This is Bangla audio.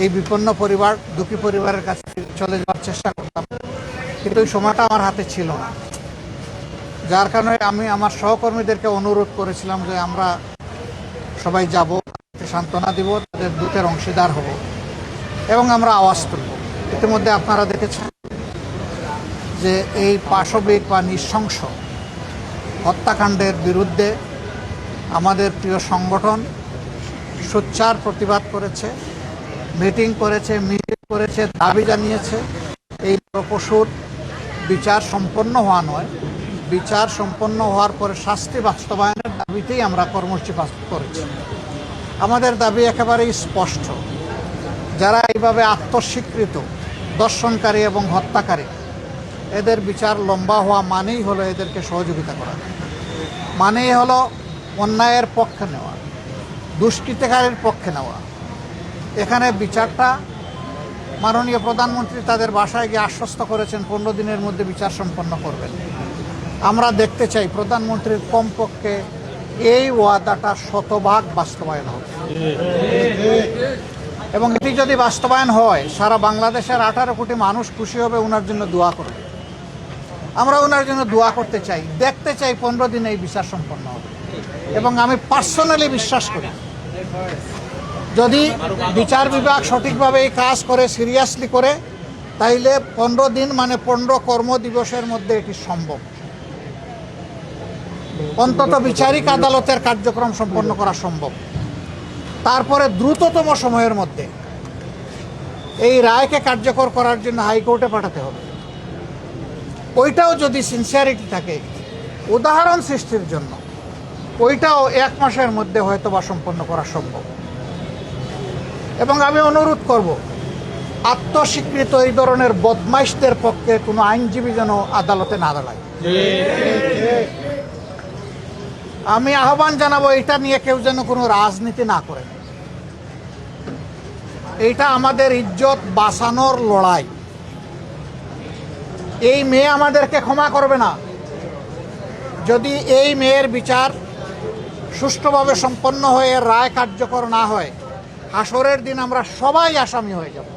এই বিপন্ন পরিবার, দুঃখী পরিবারের কাছে চলে যাওয়ার চেষ্টা করতাম, কিন্তু ওই সময়টা আমার হাতে ছিল না। যার কারণে আমি আমার সহকর্মীদেরকে অনুরোধ করেছিলাম যে আমরা সবাই যাব, সান্ত্বনা দিব, তাদের দুঃখের অংশীদার হব এবং আমরা আওয়াজ তুলব। ইতিমধ্যে আপনারা দেখেছেন যে এই পাশবিক বা নৃশংস হত্যাকাণ্ডের বিরুদ্ধে আমাদের প্রিয় সংগঠন সোচ্চার প্রতিবাদ করেছে, মিটিং করেছে, মিছিল করেছে, দাবি জানিয়েছে এই পশুর বিচার সম্পন্ন হওয়া নয়, বিচার সম্পন্ন হওয়ার পরে শাস্তি বাস্তবায়নের দাবিতেই আমরা কর্মসূচি করেছি। আমাদের দাবি একেবারেই স্পষ্ট, যারা এইভাবে আত্মস্বীকৃত দর্শনকারী এবং হত্যাকারী, এদের বিচার লম্বা হওয়া মানেই হলো এদেরকে সহযোগিতা করা, মানেই হলো অন্যায়ের পক্ষে নেওয়া, দুষ্কৃতিকারীর পক্ষে নেওয়া। এখানে বিচারটা মাননীয় প্রধানমন্ত্রী তাদের বাসায় গিয়ে আশ্বস্ত করেছেন 15 দিনের মধ্যে বিচার সম্পন্ন করবেন। আমরা দেখতে চাই প্রধানমন্ত্রীর কমপক্ষে এই ওয়াদাটা শতভাগ বাস্তবায়ন হবে, এবং এটি যদি বাস্তবায়ন হয় সারা বাংলাদেশের 18 কোটি মানুষ খুশি হবে, ওনার জন্য দোয়া করবে। আমরা ওনার জন্য দোয়া করতে চাই, দেখতে চাই 15 দিনে এই বিচার সম্পন্ন হবে। এবং আমি পার্সোনালি বিশ্বাস করি যদি বিচার বিভাগ সঠিকভাবে এই কাজ করে, সিরিয়াসলি করে, তাইলে 15 দিন মানে 15 কর্মদিবসের মধ্যে এটি সম্ভব। অন্তত বিচারিক আদালতের কার্যক্রম সম্পন্ন করা সম্ভব। তারপরে দ্রুততম সময়ের মধ্যে এই রায়কে কার্যকর করার জন্য হাইকোর্টে পাঠাতে হবে। ওইটাও যদি সিনসিয়ারিটি থাকে উদাহরণ সৃষ্টির জন্য, ওইটাও 1 মাসের মধ্যে হয়তো বা সম্পন্ন করা সম্ভব। এবং আমি অনুরোধ করব, আত্মস্বীকৃত এই ধরনের বদমাইশদের পক্ষে কোনো আইনজীবী যেন আদালতে না দাঁড়ায়। আমি আহ্বান জানাবো, এটা নিয়ে কেউ যেন কোনো রাজনীতি না করে। এইটা আমাদের ইজ্জত বাঁচানোর লড়াই। এই মেয়ে আমাদেরকে ক্ষমা করবে না যদি এই মেয়ের বিচার সুষ্ঠুভাবে সম্পন্ন হয়ে রায় কার্যকর না হয়। হাসরের দিন আমরা সবাই আসামি হয়ে যাব।